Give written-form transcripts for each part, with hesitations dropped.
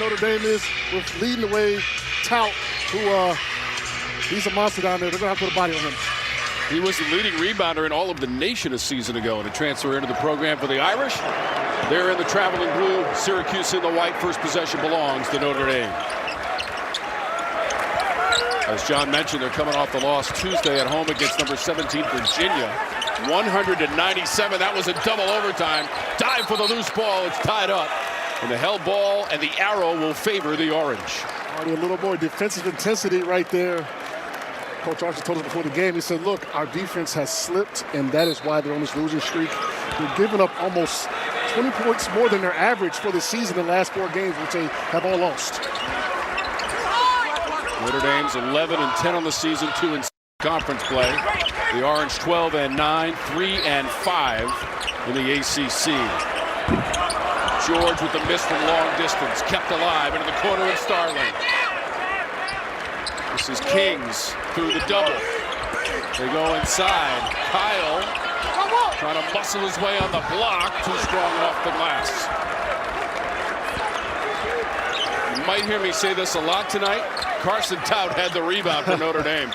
Notre Dame is with leading the way. Tout, who he's a monster down there. They're going to have to put a body on him. He was the leading rebounder in all of the nation a season ago to transfer into the program for the Irish. They're in the traveling blue, Syracuse in the white. First possession belongs to Notre Dame. As John mentioned, they're coming off the loss Tuesday at home against number 17 Virginia. 197, that was a double overtime. Dive for the loose ball, it's tied up. And the held ball and the arrow will favor the orange. Already a little more defensive intensity right there. Coach Archer told us before the game, he said, look, our defense has slipped, and that is why they're on this losing streak. They're giving up almost 20 points more than their average for the season in the last 4 games, which they have all lost. Notre Dame's 11-10 on the season, 2 in conference play. The Orange 12-9, 3-5 in the ACC. George with the miss from long distance, kept alive into the corner of Starling. This is Kings through the double. They go inside. Kyle trying to muscle his way on the block, too strong off the glass. You might hear me say this a lot tonight. Carson Tout had the rebound for Notre Dame.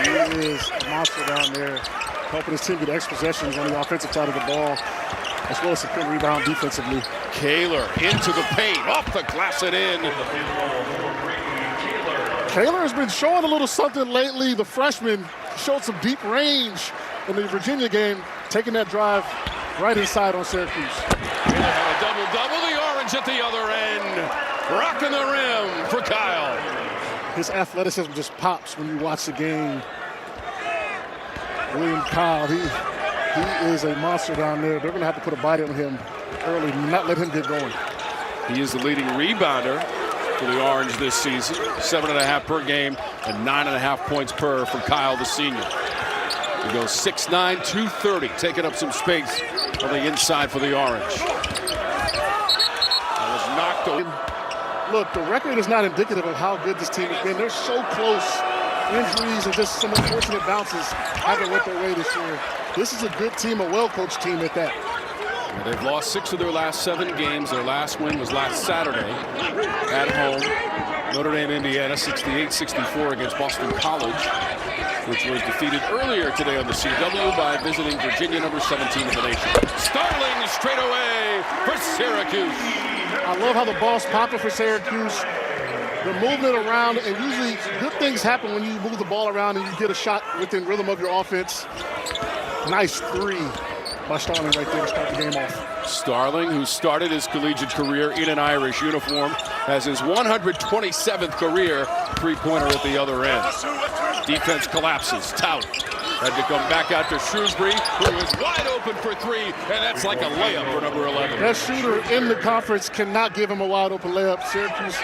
He is a monster down there, helping his team get extra possessions on the offensive side of the ball, as well as a good rebound defensively. Koehler into the paint, off the glass and in. Koehler has been showing a little something lately. The freshman showed some deep range in the Virginia game, taking that drive right inside on Syracuse. Koehler had a double-double, the orange at the other end. Rocking the rim for Kyle. His athleticism just pops when you watch the game. William Kyle, he is a monster down there. They're going to have to put a body on him early, not let him get going. He is the leading rebounder for the Orange this season. 7.5 per game and 9.5 points per for Kyle, the senior. He goes 6'9", 230, taking up some space on the inside for the Orange. That was knocked over. Look, the record is not indicative of how good this team has been. They're so close. Injuries and just some unfortunate bounces haven't went their way this year. This is a good team, a well-coached team at that. Well, they've lost 6 of their last 7 games. Their last win was last Saturday at home. Notre Dame, Indiana, 68-64 against Boston College, which was defeated earlier today on the CW by visiting Virginia, number 17 in the nation. Starling straight away for Syracuse. I love how the ball's popping for Syracuse. They're moving it around, and usually good things happen when you move the ball around and you get a shot within rhythm of your offense. Nice 3 by Starling right there to start the game off. Starling, who started his collegiate career in an Irish uniform, has his 127th career three-pointer at the other end. Defense collapses. Tout had to come back out to Shrewsbury, who was wide open for 3, and that's like a layup for number 11. That shooter in the conference cannot give him a wide open layup. Syracuse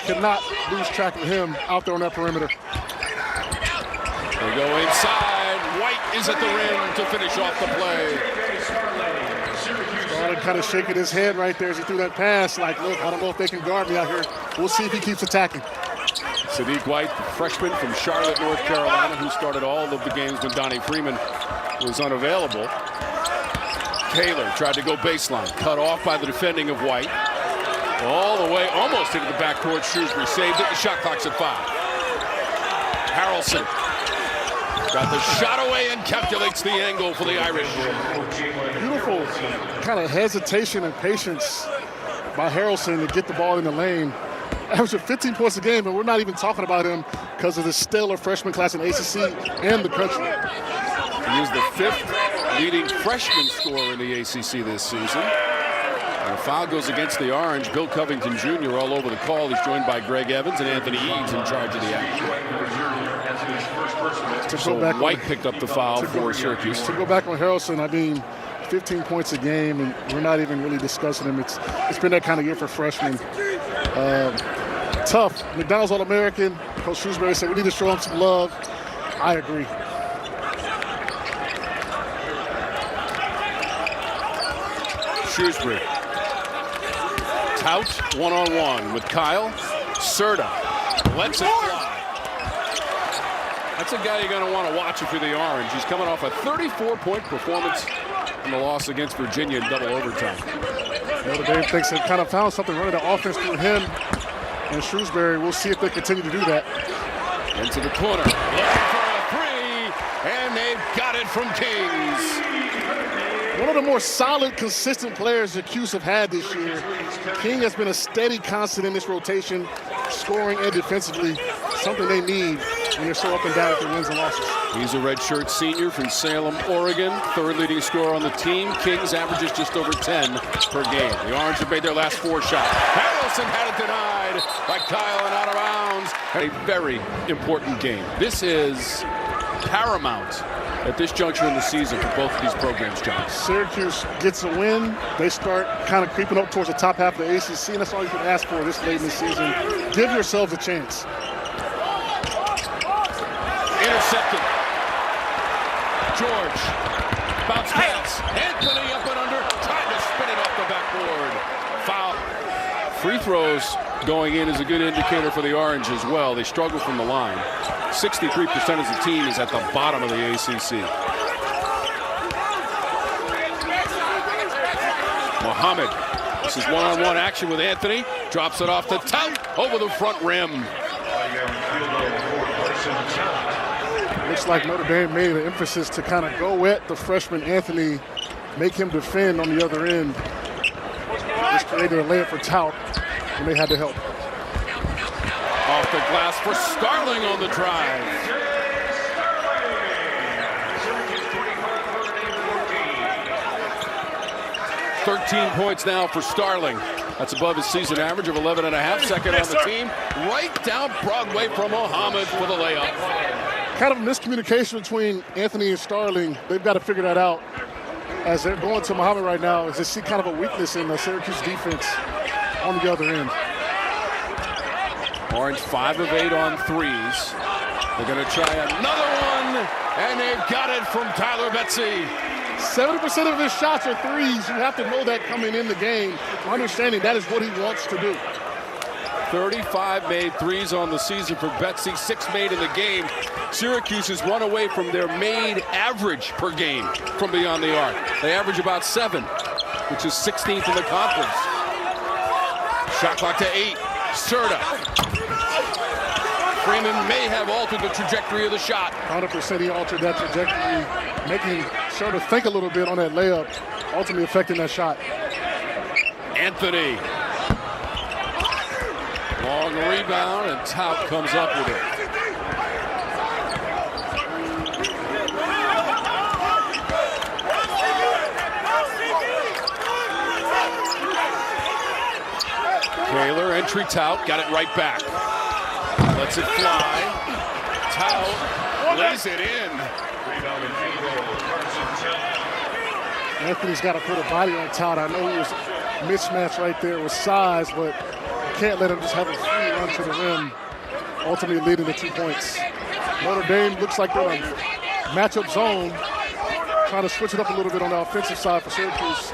cannot lose track of him out there on that perimeter. They go inside. White is at the rim to finish off the play. Starling kind of shaking his head right there as he threw that pass. Like, look, I don't know if they can guard me out here. We'll see if he keeps attacking. Sadiq White, the freshman from Charlotte, North Carolina, who started all of the games when Donnie Freeman was unavailable. Koehler tried to go baseline, cut off by the defending of White. All the way, almost into the backcourt. Shrewsbury saved it. The shot clock's at 5. Harrelson got the shot away and calculates the angle for the Irish. Beautiful kind of hesitation and patience by Harrelson to get the ball in the lane. Averaging 15 points a game, and we're not even talking about him because of the stellar freshman class in ACC and the country. He is the 5th leading freshman scorer in the ACC this season. And a foul goes against the Orange. Bill Covington Jr. all over the call. He's joined by Greg Evans and Anthony Eads in charge of the action. So White picked up the foul for Syracuse. To go back on Harrelson, I mean, 15 points a game, and we're not even really discussing him. It's been that kind of year for freshmen. Tough. McDonald's All-American. Coach Shrewsbury said we need to show him some love. I agree. Shrewsbury. Tout one-on-one with Kyle. Serta lets it fly. That's a guy you're going to want to watch if you're the Orange. He's coming off a 34-point performance in the loss against Virginia in double overtime. Notre Dame thinks they kind of found something running the offense through him. And Shrewsbury, we'll see if they continue to do that. Into the corner. Looking for a three, and they've got it from Kings. One of the more solid, consistent players the Cuse have had this year. King has been a steady constant in this rotation, scoring and defensively, something they need when they're so up and down with their wins and losses. He's a redshirt senior from Salem, Oregon, third leading scorer on the team. Kings averages just over 10 per game. The Orange have made their last 4 shots. Harrelson had it denied by Kyle and out of bounds. A very important game. This is paramount at this juncture in the season for both of these programs, John. Syracuse gets a win. They start kind of creeping up towards the top half of the ACC, and that's all you can ask for this late in the season. Give yourselves a chance. Intercepted. George. Bounce pass. Anthony up and under. Trying to spin it off the backboard. Foul. Free throws going in is a good indicator for the Orange as well. They struggle from the line. 63% as a team is at the bottom of the ACC. Muhammad. This is one-on-one action with Anthony. Drops it off to Tout over the front rim. Looks like Notre Dame made an emphasis to kind of go at the freshman Anthony, make him defend on the other end. This created a layup for Tout, and they had to help. Off the glass for Starling on the drive. $13 points now for Starling. That's above his season average of 11.5. Second on the team. Right down Broadway from Muhammad for the layup. Kind of a miscommunication between Anthony and Starling. They've got to figure that out. As they're going to Muhammad right now, is they see kind of a weakness in the Syracuse defense on the other end. Orange 5 of 8 on threes. They're going to try another one, and they've got it from Tyler Betsy. 70% of his shots are threes. You have to know that coming in the game, understanding that is what he wants to do. 35 made threes on the season for Betsy, 6 made in the game. Syracuse has run away from their made average per game from beyond the arc. They average about 7, which is 16th in the conference. Shot clock to 8. Serta. Freeman may have altered the trajectory of the shot. 100% he altered that trajectory, making Serta think a little bit on that layup, ultimately affecting that shot. Anthony. Long rebound, and Tout comes up with it. Koehler, entry Tout, got it right back. Lets it fly. Tout lays it in. Anthony's got to put a body on Tout. I know he was mismatched right there with size, but you can't let him just have a free run to the rim, ultimately leading to 2 points. Notre Dame looks like they're in matchup zone, trying to switch it up a little bit on the offensive side for Syracuse.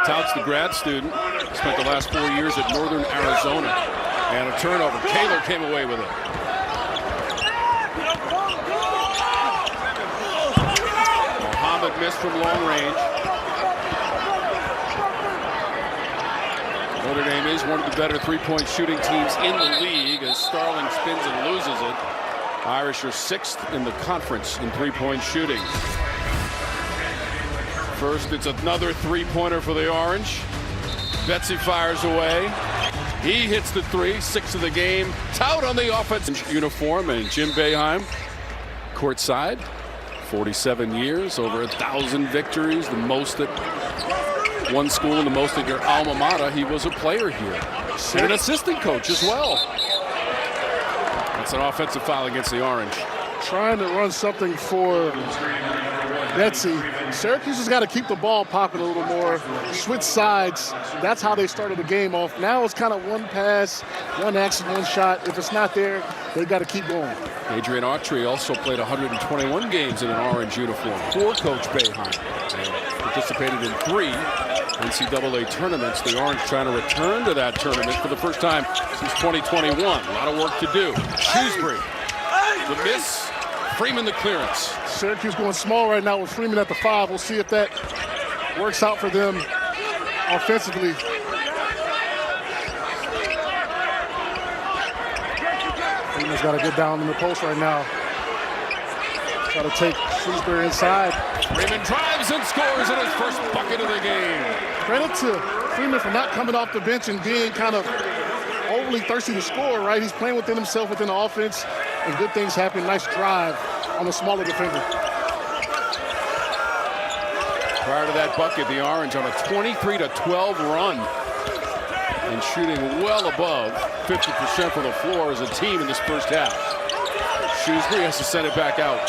Tout's the grad student. Spent the last 4 years at Northern Arizona. And a turnover. Koehler came away with it. Muhammad missed from long range. Notre Dame is one of the better three-point shooting teams in the league as Starling spins and loses it. Irish are 6th in the conference in three-point shooting. First, it's another three-pointer for the Orange. Betsy fires away. He hits the 3, 6 of the game. Tout on the offense uniform, and Jim Boeheim, courtside. 47 years, over 1,000 victories, the most at one school and the most at your alma mater. He was a player here and an assistant coach as well. That's an offensive foul against the Orange. Trying to run something for Betsy. Syracuse has got to keep the ball popping a little more, switch sides. That's how they started the game off. Now it's kind of one pass, one action, one shot. If it's not there, they've got to keep going. Adrian Autry also played 121 games in an Orange uniform for Coach Boeheim. Participated in 3 NCAA tournaments. The Orange trying to return to that tournament for the first time since 2021. A lot of work to do. Shrewsbury, the miss. Freeman the clearance. Syracuse going small right now with Freeman at the 5. We'll see if that works out for them offensively. got to get down in the post right now. Try to take Shrewsbury inside. Freeman drives and scores in his first bucket of the game. Credit to Freeman for not coming off the bench and being kind of overly thirsty to score, right? He's playing within himself within the offense, and good things happen. Nice drive on the smaller defender. Prior to that bucket, the Orange on a 23-12 run and shooting well above 50% from the floor as a team in this first half. Shrewsbury has to send it back out.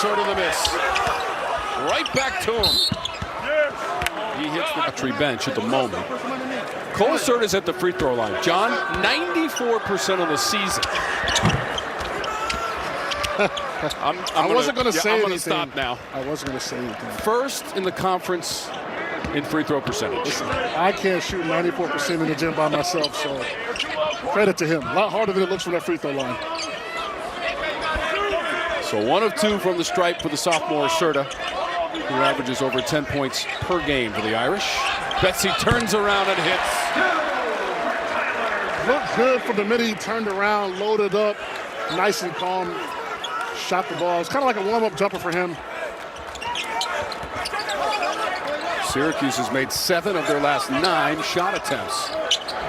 Sort of the miss. Right back to him. He hits the tree bench at the moment. Koehler is at the free throw line. John, 94% of the season. I wasn't going to say anything. I'm going to stop now. I wasn't going to say anything. First in the conference in free throw percentage. Listen, I can't shoot 94% in the gym by myself, so credit to him. A lot harder than it looks from that free throw line. So 1 of 2 from the stripe for the sophomore Serta, who averages over 10 points per game for the Irish. Betsy turns around and hits. Looked good from the minute he turned around, loaded up, nice and calm, shot the ball. It's kind of like a warm-up jumper for him. Syracuse has made 7 of their last 9 shot attempts.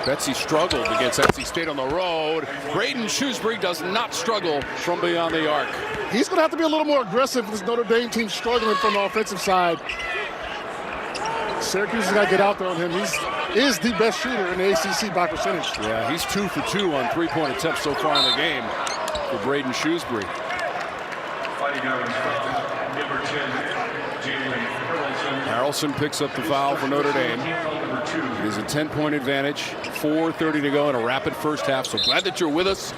Betsy struggled against NC State on the road. Braden Shrewsbury does not struggle from beyond the arc. He's going to have to be a little more aggressive. This Notre Dame team struggling from the offensive side. Syracuse has got to get out there on him. He is the best shooter in the ACC by percentage. Yeah, he's 2 for 2 on three-point attempts so far in the game for Braden Shrewsbury. Harrelson picks up the foul for Notre Dame. It is a 10-point advantage, 4:30 to go in a rapid first half. So glad that you're with us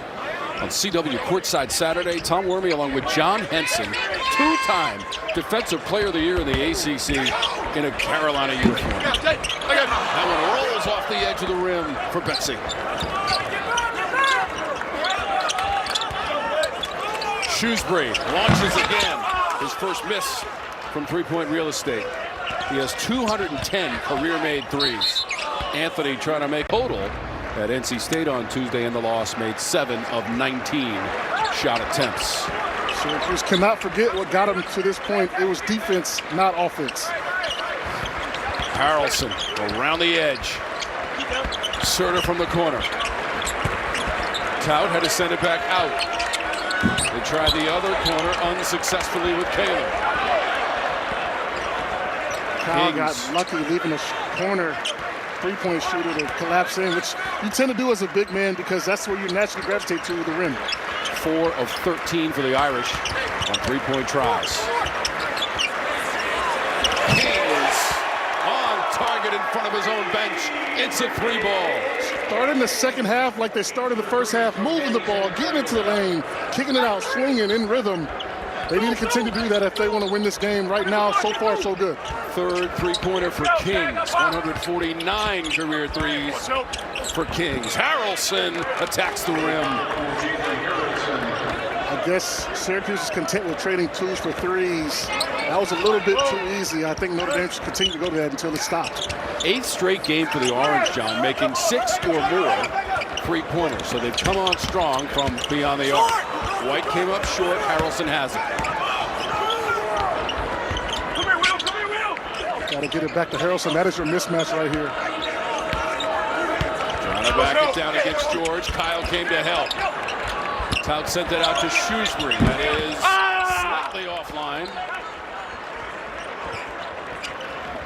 on CW Courtside Saturday. Tom Wormy along with John Henson, 2-time Defensive Player of the Year in the ACC in a Carolina uniform. That one rolls off the edge of the rim for Betsy. Shrewsbury launches again. His first miss from three-point real estate. He has 210 career-made threes. Anthony trying to make total at NC State on Tuesday in the loss, made 7 of 19 shot attempts. Syracuse cannot forget what got him to this point. It was defense, not offense. Harrelson around the edge. Serta from the corner. Tout had to send it back out. They tried the other corner unsuccessfully with Koehler. Kyle got lucky leaving the corner three-point shooter to collapse in, which you tend to do as a big man because that's where you naturally gravitate to the rim. 4 of 13 for the Irish on three-point tries. He is on target in front of his own bench. It's a 3-ball. Starting the second half like they started the first half, moving the ball, getting into the lane, kicking it out, swinging in rhythm. They need to continue to do that if they want to win this game. Right now, so far, so good. Third three-pointer for Kings. 149 career threes for Kings. Harrelson attacks the rim. I guess Syracuse is content with trading 2s for 3s. That was a little bit too easy. I think Notre Dame should continue to go to that until it stopped. 8th straight game for the Orange, John, making 6 or more three-pointers. So they've come on strong from beyond the arc. White came up short. Harrelson has it. Got to get it back to Harrelson. That is your mismatch right here. Trying to back it down against George. Kyle came to help. Tout sent it out to Shrewsbury. That is slightly offline.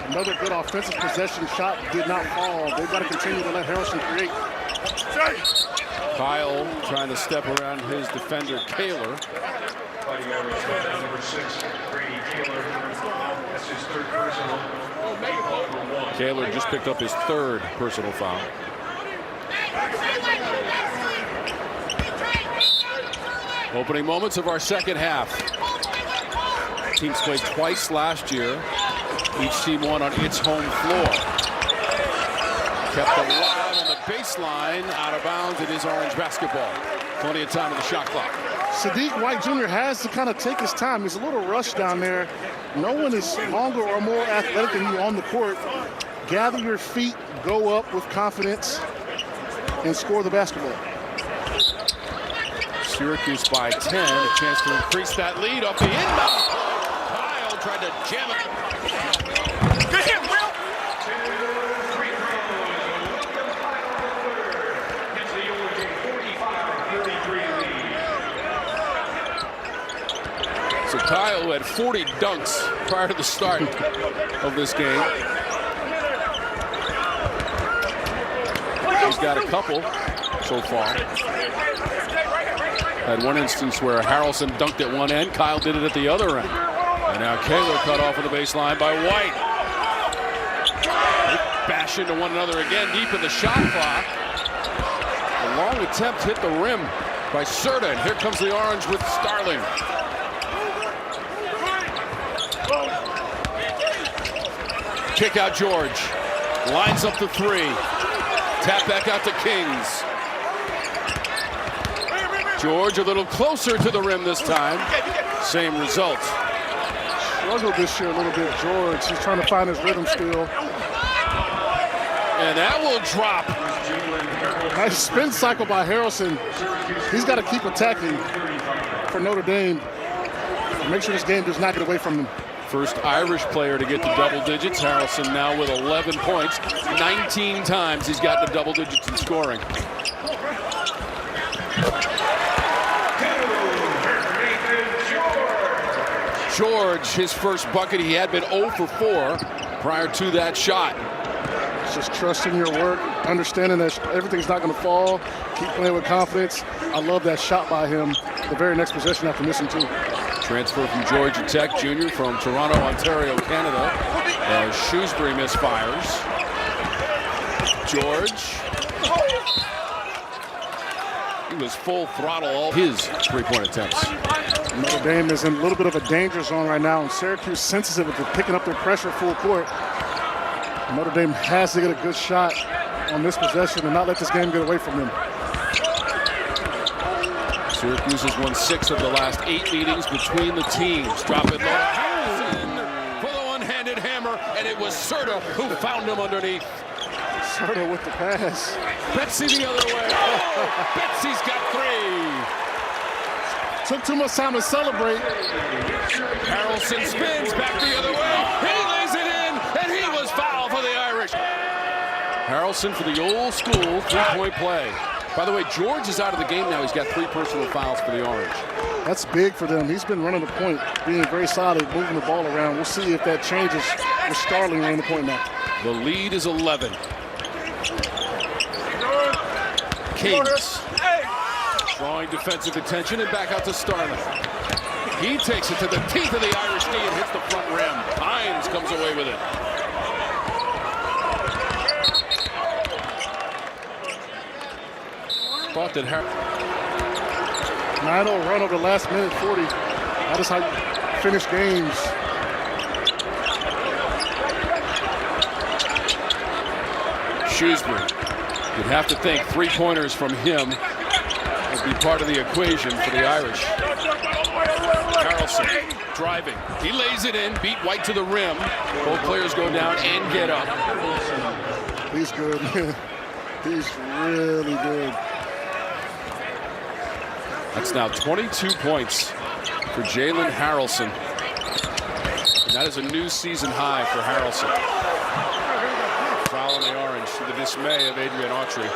Another good offensive possession shot did not fall. They've got to continue to let Harrelson create. Kyle trying to step around his defender, Koehler. Koehler just picked up his 3rd personal foul. Opening moments of our second half. Teams played twice last year. Each team won on its home floor. Kept alive on the baseline, out of bounds. It is Orange basketball. Plenty of time on the shot clock. Sadiq White Jr. has to kind of take his time. He's a little rushed down there. No one is longer or more athletic than you on the court. Gather your feet, go up with confidence, and score the basketball. Syracuse by 10. A chance to increase that lead off the inbound. Kyle tried to jam it. Good hit, Will. So Kyle, who had 40 dunks prior to the start of this game, he's got a couple so far. Had one instance where Harrelson dunked at one end, Kyle did it at the other end. And now Koehler cut off on the baseline by White. They bash into one another again deep in the shot clock. A long attempt hit the rim by Serta, and here comes the Orange with Starling. Kick out George. Lines up the three. Tap back out to Kings. George a little closer to the rim this time. Same result. Struggled this year a little bit, George. He's trying to find his rhythm still. And that will drop. Nice spin cycle by Harrelson. He's got to keep attacking for Notre Dame. Make sure this game does not get away from him. First Irish player to get to double digits. Harrelson now with 11 points. 19 times he's gotten to double digits in scoring. George, his first bucket, he had been 0 for 4 prior to that shot. It's just trusting your work, understanding that everything's not going to fall, keep playing with confidence. I love that shot by him the very next possession after missing two. Transfer from Georgia Tech, junior from Toronto, Ontario, Canada. As Shrewsbury misfires. George. He was full throttle all his three-point attempts. Notre Dame is in a little bit of a danger zone right now, and Syracuse sensitive to picking up their pressure full court. Notre Dame has to get a good shot on this possession and not let this game get away from them. Syracuse has won 6 of the last 8 meetings between the teams. Drop it low. Harrelson for the one-handed hammer, and it was Serta who found him underneath. Serta with the pass. Betsy the other way. Betsy's got 3. Took too much time to celebrate. Harrelson spins back the other way. He lays it in, and he was fouled for the Irish. Harrelson for the old school three-point play. By the way, George is out of the game now. He's got 3 personal fouls for the Orange. That's big for them. He's been running the point, being very solid, moving the ball around. We'll see if that changes with Starling running the point now. The lead is 11. Kings drawing defensive attention and back out to Starling. He takes it to the teeth of the Irish D and hits the front rim. Hines comes away with it. Thought that 9-0 run over the last minute 40. That is how you finish games. Shrewsbury. You'd have to think 3-pointers from him would be part of the equation for the Irish. Harrelson driving. He lays it in, beat White to the rim. Both players go down and get up. He's good. He's really good. That's now 22 points for Jalen Harrelson. And that is a new season high for Harrelson. Foul on the Orange to the dismay of Adrian Autry.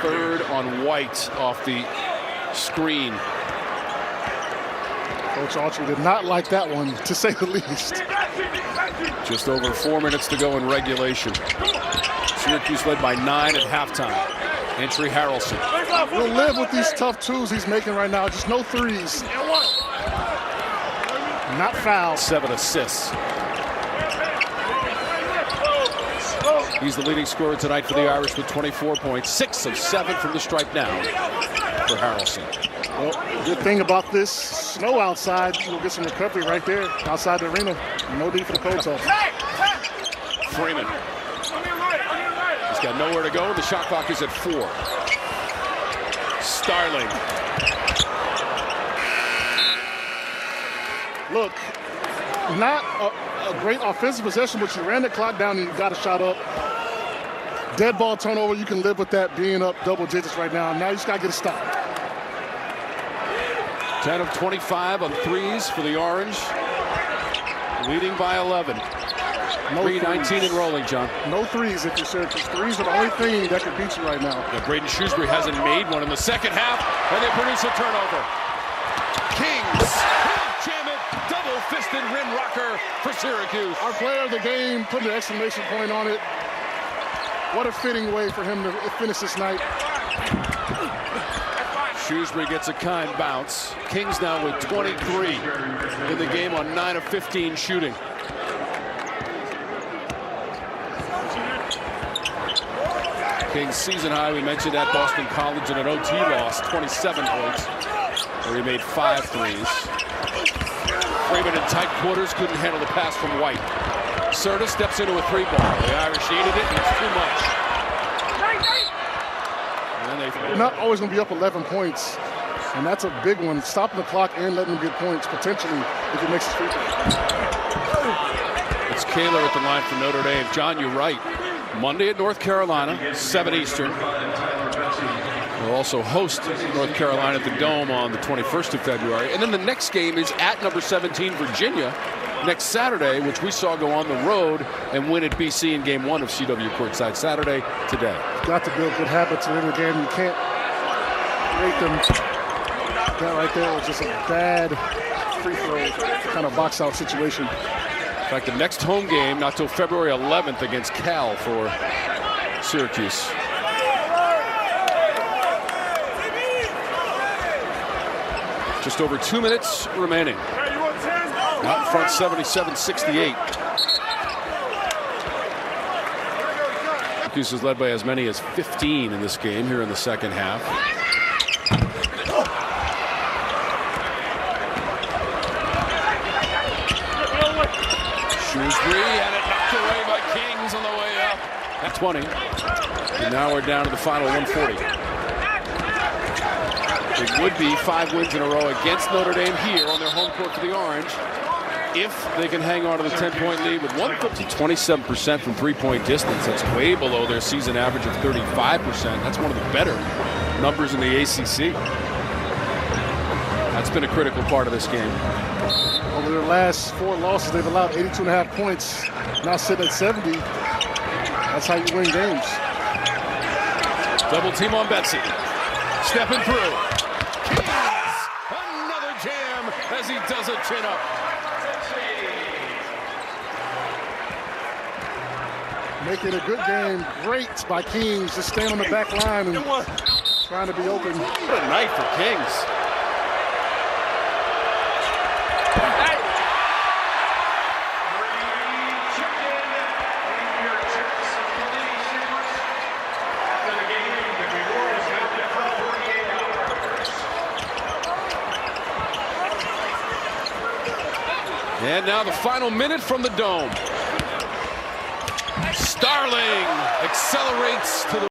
Third on White off the screen. Coach Autry did not like that one, to say the least. Just over 4 minutes to go in regulation. Syracuse led by 9 at halftime. Entry Harrelson. We'll live with these tough twos he's making right now. Just no threes. Not foul. 7 assists. He's the leading scorer tonight for the Irish with 24 points. 6 of 7 from the stripe now for Harrelson. Well, good thing about this snow outside, we'll get some recovery right there outside the arena. No need for the coach off. Freeman. He's got nowhere to go. The shot clock is at 4. Starling. Look, not a great offensive possession, but you ran the clock down and you got a shot up. Dead ball turnover, you can live with that being up double digits right now. Now you just got to get a stop. 10 of 25 on threes for the Orange. Leading by 11. No 3-19 and rolling, John. No threes if you're Syracuse. Threes are the only thing that could beat you right now. Yeah, Brady Shrewsbury hasn't made one in the second half, and they produce a turnover. Kings jam it, double-fisted rim rocker for Syracuse. Our player of the game putting an exclamation point on it. What a fitting way for him to finish this night. Shrewsbury gets a kind bounce. Kings now with 23 in the game on 9 of 15 shooting. Kings season high, we mentioned at Boston College in an OT loss, 27 points, where he made 5 threes. Freeman in tight quarters couldn't handle the pass from White. Serta steps into a 3-ball. The Irish needed it, and it's too much. And then You're not always going to be up 11 points, and that's a big one. Stopping the clock and letting them get points, potentially, if he makes a free throw. It's Koehler at the line for Notre Dame. John, you're right. Monday at North Carolina, 7 Eastern. We'll also host North Carolina at the Dome on the 21st of February. And then the next game is at number 17, Virginia, next Saturday, which we saw go on the road and win at BC in Game 1 of CW Courtside Saturday today. You've got to build good habits in the game. You can't rate them. That right there was just a bad free throw kind of box out situation. In fact, the next home game, not till February 11th against Cal for Syracuse. Just over 2 minutes remaining. Out in front, 77-68. Syracuse is led by as many as 15 in this game here in the second half. Shrewsbury had it knocked away by Kings on the way up. At 20. And now we're down to the final 140. It would be 5 wins in a row against Notre Dame here on their home court for the Orange if they can hang on to the 10-point lead with 27% from three-point distance. That's way below their season average of 35%. That's one of the better numbers in the ACC. That's been a critical part of this game. Over their last 4 losses, they've allowed 82.5 points. Now sitting at 70. That's how you win games. Double team on Betsy. Stepping through. Kings! Another jam as he does a chin-up. Making a good game. Great by Kings. Just staying on the back line and trying to be open. What a night for Kings. And now the final minute from the Dome. Starling accelerates to the